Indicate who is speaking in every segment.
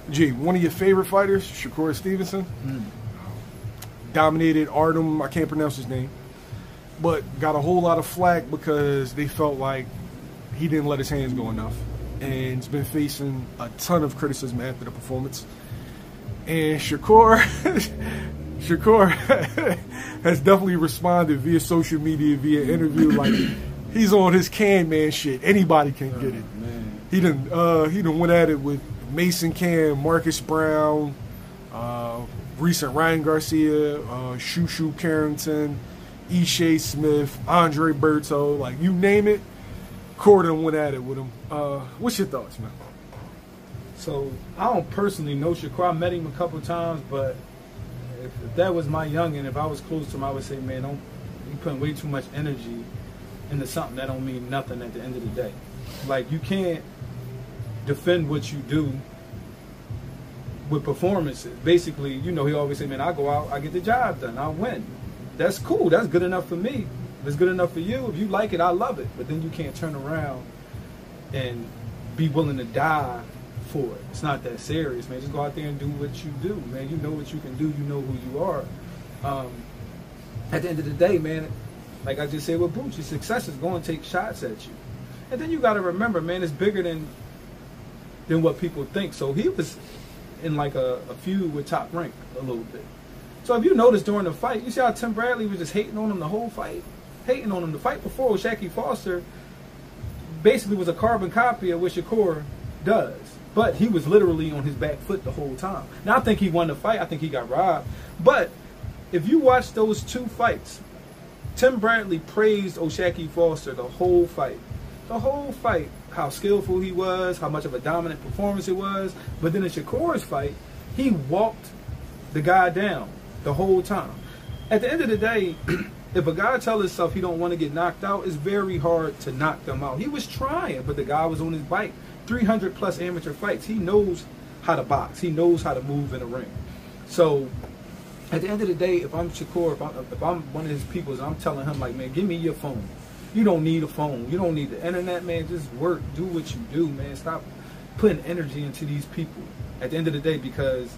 Speaker 1: Gee, one of your favorite fighters, Shakur Stevenson, dominated Artem. I can't pronounce his name, but got a whole lot of flack because they felt like he didn't let his hands go enough, and he's been facing a ton of criticism after the performance. And Shakur has definitely responded via social media, via interview, like he's on his can man shit. Anybody can get it.
Speaker 2: Man.
Speaker 1: He done went at it with Mason Cam, Marcus Brown, recent Ryan Garcia, Shushu Carrington, Ishe Smith, Andre Berto, like you name it, Corden went at it with him. What's your thoughts, man?
Speaker 2: So I don't personally know Shakur. I met him a couple times, but if that was my youngin', if I was close to him, I would say, man, you putting way too much energy into something that don't mean nothing at the end of the day. Like, you can't defend what you do with performances. Basically, you know, he always say, man, I go out, I get the job done, I win. That's cool. That's good enough for me. If it's good enough for you, if you like it, I love it. But then you can't turn around and be willing to die for it. It's not that serious, man. Just go out there and do what you do, man. You know what you can do. You know who you are. At the end of the day, man, like I just said with Boots, your success is going to take shots at you. And then you got to remember, man, it's bigger than what people think. So he was in like a feud with Top Rank a little bit. So if you notice during the fight, you see how Tim Bradley was just hating on him the whole fight? Hating on him. The fight before with Shakur Foster basically was a carbon copy of what Shakur does. But he was literally on his back foot the whole time. Now, I think he won the fight. I think he got robbed. But if you watch those two fights, Tim Bradley praised Shakur Foster the whole fight. The whole fight, how skillful he was, how much of a dominant performance it was. But then in Shakur's fight, he walked the guy down the whole time. At the end of the day, if a guy tells himself he don't want to get knocked out, it's very hard to knock them out. He was trying, but the guy was on his bike. 300 plus amateur fights. He knows how to box. He knows how to move in the ring. So at the end of the day, if I'm Shakur, if I'm one of his people, I'm telling him, like, man, give me your phone. You don't need a phone. You don't need the internet, man. Just work. Do what you do, man. Stop putting energy into these people at the end of the day, because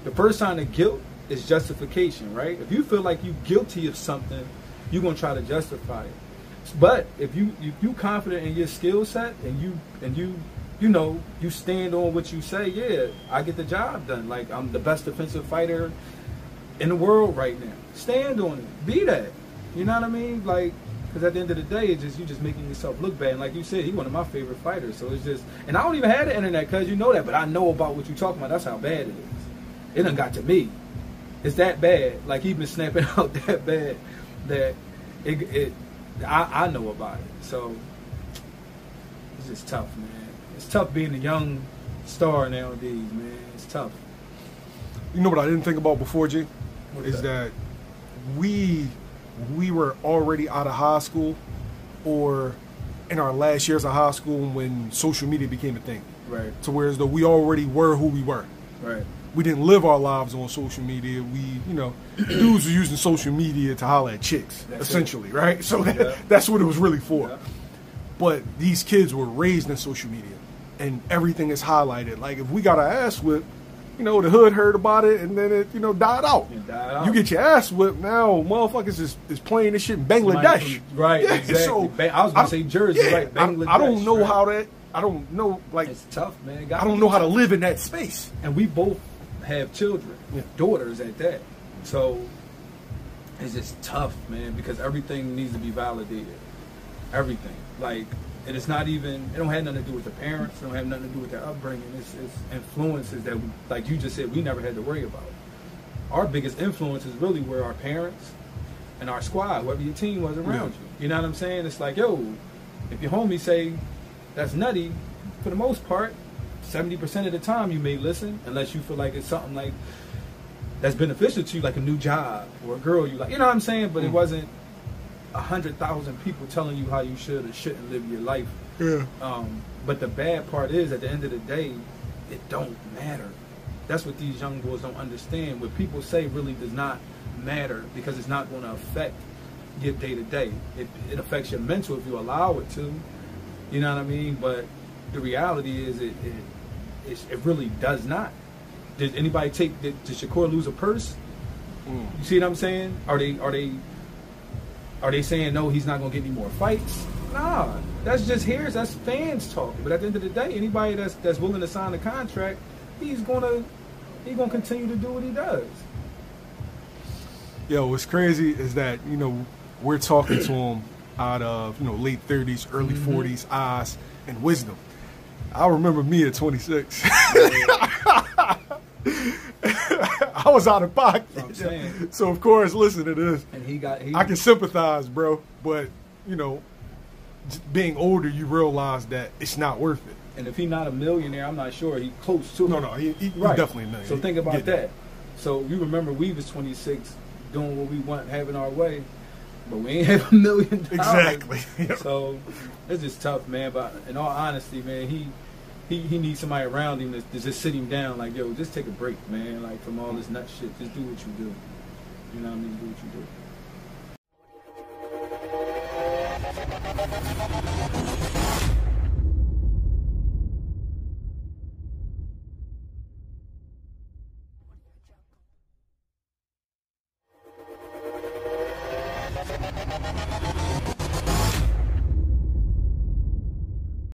Speaker 2: the first sign of guilt is justification, right? If you feel like you're guilty of something, you're going to try to justify it. But if you confident in your skill set and you know, you stand on what you say, yeah, I get the job done. Like, I'm the best defensive fighter in the world right now. Stand on it. Be that. You know what I mean? Like, because at the end of the day, it's just, you just making yourself look bad. And like you said, he's one of my favorite fighters. So it's just, and I don't even have the internet, because you know that, but I know about what you're talking about. That's how bad it is. It done got to me. It's that bad. Like, he's been snapping out that bad that I know about it. So it's just tough, man. It's tough being a young star nowadays, man. It's tough.
Speaker 1: You know what I didn't think about before, G? Is that we were already out of high school or in our last years of high school when social media became a thing.
Speaker 2: Right.
Speaker 1: So whereas though we already were who we were.
Speaker 2: Right.
Speaker 1: We didn't live our lives on social media. We, you know, dudes were using social media to holler at chicks, essentially, right? So that's what it was really for.
Speaker 2: Yeah.
Speaker 1: But these kids were raised in social media, and everything is highlighted. Like, if we got our ass whipped, you know, the hood heard about it, and then it, you know, died out. You get your ass whipped, now motherfuckers is playing this shit in Bangladesh.
Speaker 2: Right,
Speaker 1: yeah,
Speaker 2: exactly.
Speaker 1: So
Speaker 2: I was going to say Jersey,
Speaker 1: yeah,
Speaker 2: right, Bangladesh.
Speaker 1: I don't know
Speaker 2: right?
Speaker 1: how that, I don't know, like,
Speaker 2: it's tough, man.
Speaker 1: I don't know how to live in that space.
Speaker 2: And we both have children, daughters at that. So it's just tough, man, because everything needs to be validated. Everything. Like, and it's not even, it don't have nothing to do with the parents, it don't have nothing to do with their upbringing. It's influences that, like you just said, we never had to worry about. Our biggest influences really were our parents and our squad, whoever your team was around you. You know what I'm saying? It's like, yo, if your homie say that's nutty, for the most part, 70% of the time you may listen, unless you feel like it's something like that's beneficial to you, like a new job or a girl you like. You know what I'm saying? But it wasn't 100,000 people telling you how you should or shouldn't live your life.
Speaker 1: Yeah.
Speaker 2: But the bad part is, at the end of the day, it don't matter. That's what these young boys don't understand. What people say really does not matter, because it's not going to affect your day to day. It affects your mental if you allow it to. You know what I mean? But the reality is, it really does not. Did anybody did Shakur lose a purse? You see what I'm saying? Are they saying no, he's not gonna get any more fights? Nah, that's just that's fans talking. But at the end of the day, anybody that's willing to sign a contract, he's gonna continue to do what he does.
Speaker 1: Yo, what's crazy is that, you know, we're talking to him out of, you know, late 30s, early 40s, eyes and wisdom. I remember me at 26. I was out of pocket. So, of course, listen to this.
Speaker 2: And
Speaker 1: I can sympathize, bro. But, you know, being older, you realize that it's not worth it.
Speaker 2: And if he's not a millionaire, I'm not sure. He's close to it.
Speaker 1: No, he definitely a millionaire.
Speaker 2: So think about that. So you remember we was 26 doing what we want, having our way. But we ain't have $1 million.
Speaker 1: Exactly.
Speaker 2: So it's just tough, man. But in all honesty, man, he needs somebody around him to just sit him down, like, yo, just take a break, man. Like, from all this nut shit, just do what you do. You know what I mean? Do what you do.